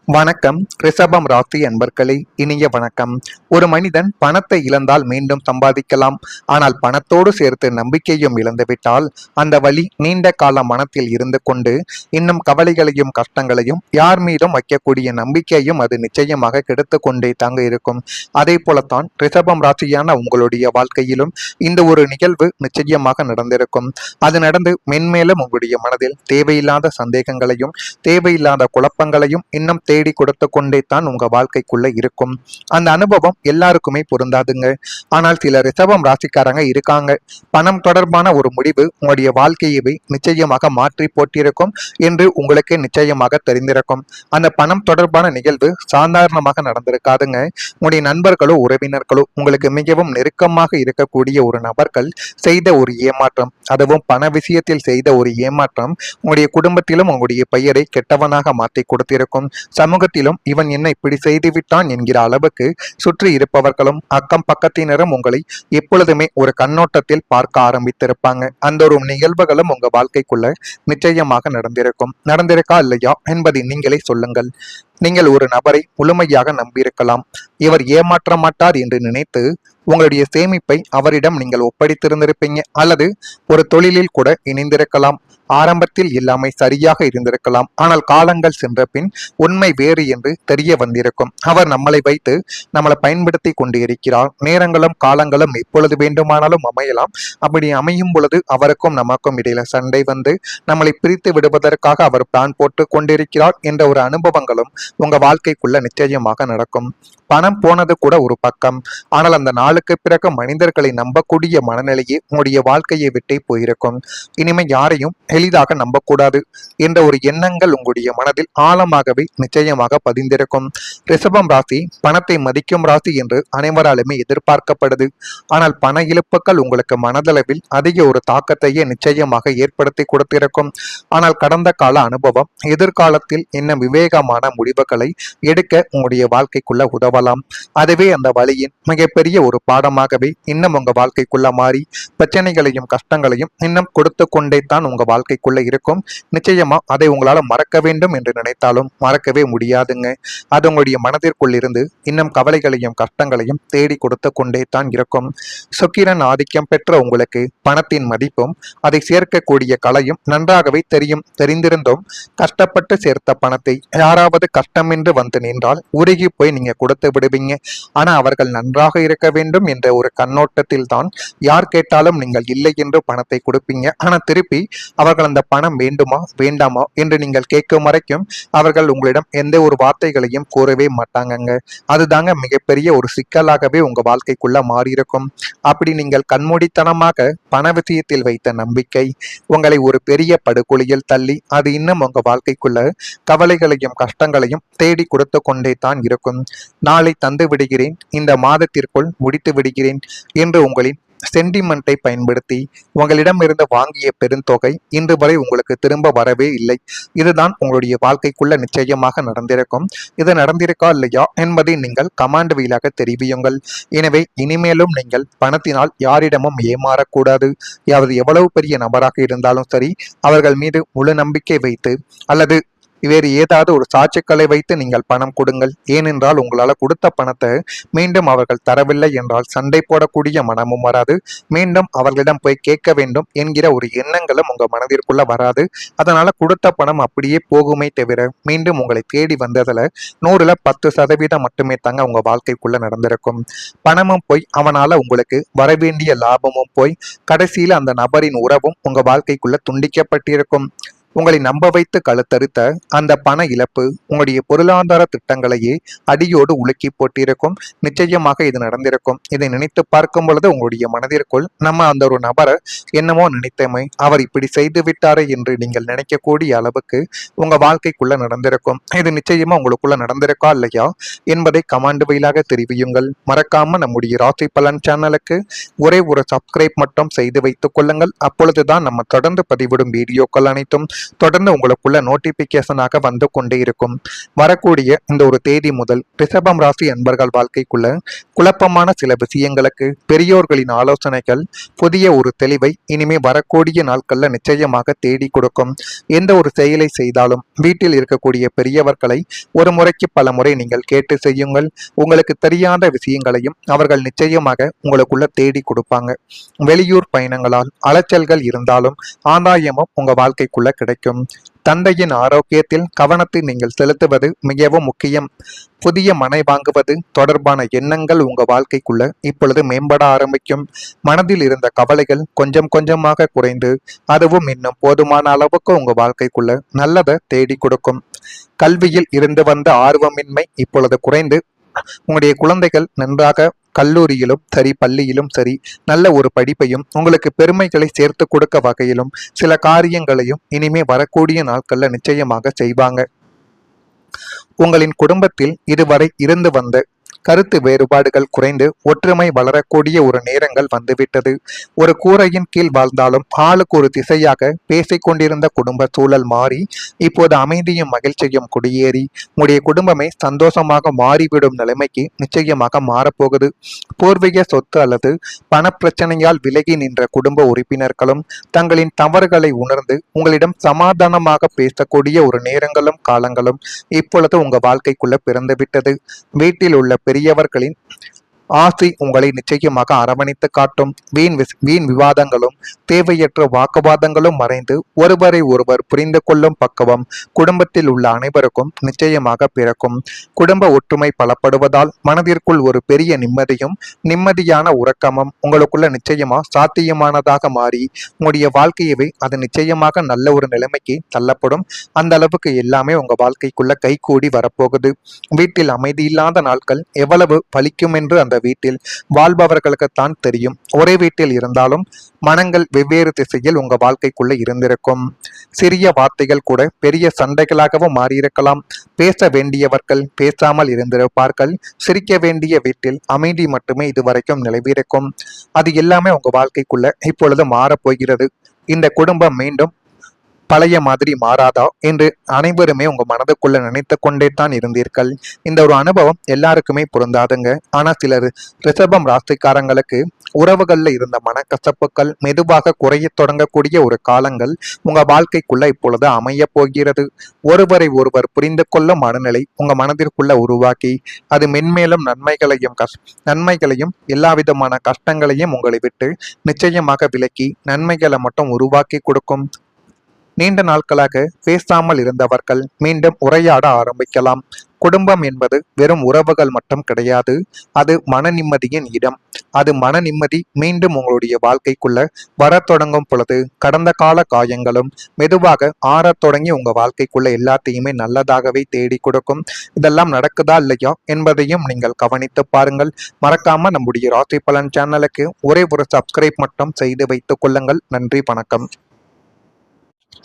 வணக்கம். ரிஷபம் ராசி அன்பர்களே, இனிய வணக்கம். ஒரு மனிதன் பணத்தை இழந்தால் மீண்டும் சம்பாதிக்கலாம். ஆனால் பணத்தோடு சேர்த்து நம்பிக்கையும் இழந்துவிட்டால் அந்த வலி நீண்ட கால மனத்தில் இருந்து கொண்டு இன்னும் கவலைகளையும் கஷ்டங்களையும் யார் மீதும் வைக்கக்கூடிய நம்பிக்கையும் அது நிச்சயமாக கெடுத்து கொண்டே தாங்க இருக்கும். அதே போலத்தான் ரிஷபம் ராசியான உங்களுடைய வாழ்க்கையிலும் இந்த ஒரு நிகழ்வு நிச்சயமாக நடந்திருக்கும். அது நடந்து மென்மேலும் உங்களுடைய மனதில் தேவையில்லாத சந்தேகங்களையும் தேவையில்லாத குழப்பங்களையும் இன்னும் தேடி கொடுத்து கொண்டே தான் உங்க வாழ்க்கைக்குள்ள இருக்கும். அந்த அனுபவம் எல்லாருக்குமே பொருந்தாதுங்க. ஆனால் சில ரிஷபம் ராசிக்காரங்க இருக்காங்க. பணம் தொடர்பான ஒரு முடிவு உங்களுடைய வாழ்க்கையவே நிச்சயமாக மாற்றி போட்டிருக்கும் என்று உங்களுக்கு நிச்சயமாக தெரிந்திருக்கும். அந்த பணம் தொடர்பான நிகழ்வு சாதாரணமாக நடந்திருக்காதுங்க. உங்களுடைய நண்பர்களோ உறவினர்களோ உங்களுக்கு மிகவும் நெருக்கமாக இருக்கக்கூடிய ஒரு நபர்கள் செய்த ஒரு ஏமாற்றம், அதுவும் பண விஷயத்தில் செய்த ஒரு ஏமாற்றம் உங்களுடைய குடும்பத்திலும் உங்களுடைய பெயரை கெட்டவனாக மாற்றி கொடுத்திருக்கும். சமூகத்திலும் இவன் என்ன இப்படி செய்துவிட்டான் என்கிற அளவுக்கு சுற்றி இருப்பவர்களும் அக்கம் பக்கத்தினரும் உங்களை எப்பொழுதுமே ஒரு கண்ணோட்டத்தில் பார்க்க ஆரம்பித்திருப்பாங்க. அந்த ஒரு நிகழ்வுகளும் உங்க வாழ்க்கைக்குள்ள நிச்சயமாக நடந்திருக்கா இல்லையா என்பதை நீங்களே சொல்லுங்கள். நீங்கள் ஒரு நபரை முழுமையாக நம்பியிருக்கலாம். இவர் ஏமாற்ற மாட்டார் என்று நினைத்து உங்களுடைய சேமிப்பை அவரிடம் நீங்கள் ஒப்படைத்திருந்திருப்பீங்க. அல்லது ஒரு தொழிலில் கூட இணைந்திருக்கலாம். ஆரம்பத்தில் எல்லாமே சரியாக இருந்திருக்கலாம். ஆனால் காலங்கள் சென்ற பின் உண்மை வேறு என்று தெரிய வந்திருக்கும். அவர் நம்மளை வைத்து நம்மளை பயன்படுத்தி கொண்டு இருக்கிறார். நேரங்களும் காலங்களும் எப்பொழுது வேண்டுமானாலும் அமையலாம். அப்படி அமையும் பொழுது அவருக்கும் நமக்கும் இடையில சண்டை வந்து நம்மளை பிரித்து விடுவதற்காக அவர் பிளான் போட்டு கொண்டிருக்கிறார் என்ற ஒரு அனுபவங்களும் உங்க வாழ்க்கைக்குள்ள நிச்சயமாக நடக்கும். பணம் போனது கூட ஒரு பக்கம். ஆனால் அந்த நாளுக்கு பிறகு மனிதர்களை நம்பக்கூடிய மனநிலையே உங்களுடைய வாழ்க்கையை விட்டே போயிருக்கும். இனிமே யாரையும் எளிதாக நம்பக்கூடாது என்ற ஒரு எண்ணங்கள் உங்களுடைய மனதில் ஆழமாகவே நிச்சயமாக பதிந்திருக்கும். ரிஷபம் ராசி பணத்தை மதிக்கும் ராசி என்று அனைவராலுமே எதிர்பார்க்கப்படுது. ஆனால் பண இழப்புகள் உங்களுக்கு மனதளவில் அதிக ஒரு தாக்கத்தையே நிச்சயமாக ஏற்படுத்தி கொடுத்திருக்கும். ஆனால் கடந்த கால அனுபவம் எதிர்காலத்தில் இன்னும் விவேகமான முடிவுகளை எடுக்க உங்களுடைய வாழ்க்கைக்குள்ள உதவலாம். அதுவே அந்த வழியின் மிகப்பெரிய ஒரு பாடமாகவே இன்னும் உங்க வாழ்க்கைக்குள்ள மாறி பிரச்சனைகளையும் கஷ்டங்களையும் இன்னும் கொடுத்து கொண்டே தான் உங்க வாழ்க்கைக்குள்ள இருக்கும். நிச்சயமா அதை உங்களால மறக்க வேண்டும் என்று நினைத்தாலும் மறக்கவே முடியாதுங்க. அது உங்களுடைய மனதிற்குள் இருந்து இன்னும் கவலைகளையும் கஷ்டங்களையும் தேடி கொடுத்து கொண்டே தான் இருக்கும். சுக்கிரன் ஆதிக்கம் பெற்ற உங்களுக்கு பணத்தின் மதிப்பும் அதை சேர்க்கக்கூடிய கலையும் நன்றாகவே தெரிந்திருந்தும் கஷ்டப்பட்டு சேர்த்த பணத்தை யாராவது கஷ்டம் என்று வந்து நின்றால் உருகி போய் நீங்க கொடுத்து விடுவீங்க. ஆனா அவர்கள் நன்றாக இருக்க வேண்டும் என்ற ஒரு கண்ணோட்டத்தில் தான் யார் கேட்டாலும் நீங்கள் இல்லை என்று பணத்தை கொடுப்பீங்க. ஆனா திருப்பி அவர்கள் அந்த பணம் வேண்டுமா வேண்டாமா என்று நீங்கள் கேட்கும் வரைக்கும் அவர்கள் உங்களிடம் எந்த ஒரு வார்த்தைகளையும் கூறவே மாட்டாங்கங்க. அதுதாங்க மிகப்பெரிய ஒரு சிக்கலாகவே உங்க வாழ்க்கைக்குள்ள மாறியிருக்கும். அப்படி நீங்கள் கண்மூடித்தனமாக பண விஷயத்தில் வைத்த நம்பிக்கை உங்களை ஒரு பெரிய படுகொலியில் தள்ளி அது இன்னும் உங்க வாழ்க்கைக்குள்ள கவலைகளையும் கஷ்டங்களையும் தேடி கொடுத்து கொண்டே தான் இருக்கும். நாளை தந்து விடுகிறேன், இந்த மாதத்திற்குள் முடித்து விடுகிறேன் என்று உங்களின் சென்டிமெண்ட்டை பயன்படுத்தி உங்களிடமிருந்து வாங்கிய பெருந்தொகை இன்று வரை உங்களுக்கு திரும்ப வரவே இல்லை. இதுதான் உங்களுடைய வாழ்க்கைக்குள்ள நிச்சயமாக நடந்திருக்கும். இது நடந்திருக்கா இல்லையா என்பதை நீங்கள் கமாண்ட் வீலாக தெரிவியுங்கள். எனவே இனிமேலும் நீங்கள் பணத்தினால் யாரிடமும் ஏமாறக்கூடாது. யாவது எவ்வளவு பெரிய நபராக இருந்தாலும் சரி, அவர்கள் மீது முழு நம்பிக்கை வைத்து அல்லது வேறு ஏதாவது ஒரு சாட்சிக்களை வைத்து நீங்கள் பணம் கொடுங்கள். ஏனென்றால் உங்களால் கொடுத்த பணத்தை மீண்டும் அவர்கள் தரவில்லை என்றால் சண்டை போடக்கூடிய மனமும் வராது. மீண்டும் அவர்களிடம் போய் கேட்க வேண்டும் என்கிற ஒரு எண்ணங்களும் உங்க மனதிற்குள்ள வராது. அதனால கொடுத்த பணம் அப்படியே போகுமே தவிர மீண்டும் உங்களை தேடி வந்ததுல 100ல் 10% மட்டுமே தாங்க உங்க வாழ்க்கைக்குள்ள நடந்திருக்கும். பணமும் போய் அவனால உங்களுக்கு வரவேண்டிய லாபமும் போய் கடைசியில் அந்த நபரின் உறவும் உங்க வாழ்க்கைக்குள்ள துண்டிக்கப்பட்டிருக்கும். உங்களை நம்ப வைத்து கழுத்தறுத்த அந்த பண இழப்பு உங்களுடைய பொருளாதார திட்டங்களையே அடியோடு உலுக்கி போட்டிருக்கும். நிச்சயமாக இது நடந்திருக்கும். இதை நினைத்து பார்க்கும் பொழுது உங்களுடைய மனதிற்குள் நம்ம அந்த ஒரு நபரை என்னமோ நினைத்தமை, அவர் இப்படி செய்து விட்டாரே என்று நீங்கள் நினைக்கக்கூடிய அளவுக்கு உங்க வாழ்க்கைக்குள்ள நடந்திருக்கும். இது நிச்சயமா உங்களுக்குள்ள நடந்திருக்கா இல்லையா என்பதை கமாண்ட் வழியாக தெரிவியுங்கள். மறக்காம நம்முடைய ராசி பலன் சேனலுக்கு ஒரே ஒரு சப்ஸ்கிரைப் மட்டும் செய்து வைத்துக் கொள்ளுங்கள். அப்பொழுதுதான் நம்ம தொடர்ந்து பதிவிடும் வீடியோக்கள் அனைத்தும் தொடர்ந்து உங்களுக்குள்ள நோட்டிபிகேஷனாக வந்து கொண்டே இருக்கும். வரக்கூடிய இந்த ஒரு தேதி முதல் ரிஷபம் ராசி அன்பர்கள் வாழ்க்கைக்குள்ள குழப்பமான சில விஷயங்களுக்கு பெரியோர்களின் ஆலோசனைகள் புதிய ஒரு தெளிவை இனிமே வரக்கூடிய நாட்கள்ல நிச்சயமாக தேடி கொடுக்கும். எந்த ஒரு செயலை செய்தாலும் வீட்டில் இருக்கக்கூடிய பெரியவர்களை ஒரு முறைக்கு பல முறை நீங்கள் கேட்டு செய்யுங்கள். உங்களுக்கு தெரியாத விஷயங்களையும் அவர்கள் நிச்சயமாக உங்களுக்குள்ள தேடி கொடுப்பாங்க. வெளியூர் பயணங்களால் அலைச்சல்கள் இருந்தாலும் ஆதாயமும் உங்க வாழ்க்கைக்குள்ள கிடைக்கும். தந்தையின் ஆரோக்கியத்தில் கவனத்தை நீங்கள் செலுத்துவது மிகவும் முக்கியம். புதிய மனை வாங்குவது தொடர்பான எண்ணங்கள் உங்க வாழ்க்கைக்குள்ள இப்பொழுது மேம்பட ஆரம்பிக்கும். மனதில் இருந்த கவலைகள் கொஞ்சம் கொஞ்சமாக குறைந்து அதுவும் இன்னும் போதுமான அளவுக்கு உங்க வாழ்க்கைக்குள்ள நல்லதை தேடி கொடுக்கும். கல்வியில் இருந்து வந்த ஆர்வமின்மை இப்பொழுது குறைந்து உங்களுடைய குழந்தைகள் நன்றாக கல்லூரியிலும் சரி பள்ளியிலும் சரி நல்ல ஒரு படிப்பையும் உங்களுக்கு பெருமைகளை சேர்த்து கொடுக்க வகையிலும் சில காரியங்களையும் இனிமே வரக்கூடிய நாட்கள்ல நிச்சயமாக செய்வாங்க. உங்களின் குடும்பத்தில் இதுவரை இருந்து வந்த கருத்து வேறுபாடுகள் குறைந்து ஒற்றுமை வளரக்கூடிய ஒரு நேரங்கள் வந்துவிட்டது. ஒரு கூரையின் கீழ் வாழ்ந்தாலும் ஆளுக்கு ஒரு திசையாக பேசிக்கொண்டிருந்த குடும்ப சூழல் மாறி இப்போது அமைதியும் மகிழ்ச்சியும் குடியேறி உடைய குடும்பமே சந்தோஷமாக மாறிவிடும் நிலைமைக்கு நிச்சயமாக மாறப்போகுது. பூர்வீக சொத்து அல்லது பணப்பிரச்சனையால் விலகி நின்ற குடும்ப உறுப்பினர்களும் தங்களின் தவறுகளை உணர்ந்து உங்களிடம் சமாதானமாக பேசக்கூடிய ஒரு நேரங்களும் காலங்களும் இப்பொழுது உங்க வாழ்க்கைக்குள்ள பிறந்துவிட்டது. வீட்டில் உள்ள பெரியவர்களின் ஆசை உங்களை நிச்சயமாக அரவணைத்து காட்டும். வீண் விவாதங்களும் தேவையற்ற வாக்குவாதங்களும் மறைந்து ஒருவரை ஒருவர் புரிந்து கொள்ளும் பக்குவம் குடும்பத்தில் உள்ள அனைவருக்கும் நிச்சயமாக பிறக்கும். குடும்ப ஒற்றுமை பலப்படுவதால் மனதிற்குள் ஒரு பெரிய நிம்மதியான உறக்கமும் உங்களுக்குள்ள நிச்சயமா சாத்தியமானதாக மாறி உங்களுடைய வாழ்க்கையவே அது நிச்சயமாக நல்ல ஒரு நிலைமைக்கு தள்ளப்படும். அந்த அளவுக்கு எல்லாமே உங்க வாழ்க்கைக்குள்ள கைகூடி வரப்போகுது. வீட்டில் அமைதி இல்லாத நாட்கள் எவ்வளவு பலிக்கும் என்று அந்த வீட்டில் வாழ்பவர்களுக்குத்தான் தெரியும். ஒரே வீட்டில் இருந்தாலும் மனங்கள் வெவ்வேறு திசையில் உங்க வாழ்க்கைக்குள்ள இருந்திருக்கும். சிறிய வார்த்தைகள் கூட பெரிய சண்டைகளாகவும் மாறியிருக்கலாம். பேச வேண்டியவர்கள் பேசாமல் இருந்திருப்பார்கள். சிரிக்க வேண்டிய வீட்டில் அமைதி மட்டுமே இதுவரைக்கும் நிலவிருக்கும். அது எல்லாமே உங்க வாழ்க்கைக்குள்ள இப்பொழுது மாறப்போகிறது. இந்த குடும்பம் மீண்டும் பழைய மாதிரி மாறாதா என்று அனைவருமே உங்க மனதுக்குள்ள நினைத்து கொண்டே தான் இருந்தீர்கள். இந்த ஒரு அனுபவம் எல்லாருக்குமே பொருந்தாதுங்க. ஆனா சிலர் ரிஷபம் ராசிக்காரங்களுக்கு உறவுகள்ல இருந்த மனக்கசப்புகள் மெதுவாக குறைய தொடங்கக்கூடிய ஒரு காலங்கள் உங்க வாழ்க்கைக்குள்ள இப்பொழுது அமைய போகிறது. ஒருவரை ஒருவர் புரிந்து கொள்ளும் மனநிலை உங்க மனதிற்குள்ள உருவாக்கி அது மென்மேலும் நன்மைகளையும் எல்லா விதமான கஷ்டங்களையும் உங்களை விட்டு நிச்சயமாக விலக்கி நன்மைகளை மட்டும் உருவாக்கி கொடுக்கும். நீண்ட நாட்களாக பேசாமல் இருந்தவர்கள் மீண்டும் உரையாட ஆரம்பிக்கலாம். குடும்பம் என்பது வெறும் உறவுகள் மட்டும் கிடையாது. அது மன நிம்மதியின் இடம். அது மன நிம்மதி மீண்டும் உங்களுடைய வாழ்க்கைக்குள்ள வர தொடங்கும் பொழுது கடந்த கால காயங்களும் மெதுவாக ஆறத் தொடங்கி உங்க வாழ்க்கைக்குள்ள எல்லாத்தையுமே நல்லதாகவே தேடி கொடுக்கும். இதெல்லாம் நடக்குதா இல்லையா என்பதையும் நீங்கள் கவனித்து பாருங்கள். மறக்காம நம்முடைய ராசி பலன் சேனலுக்கு ஒரே ஒரு சப்ஸ்கிரைப் மட்டும் செய்து வைத்துக் கொள்ளுங்கள். நன்றி, வணக்கம்.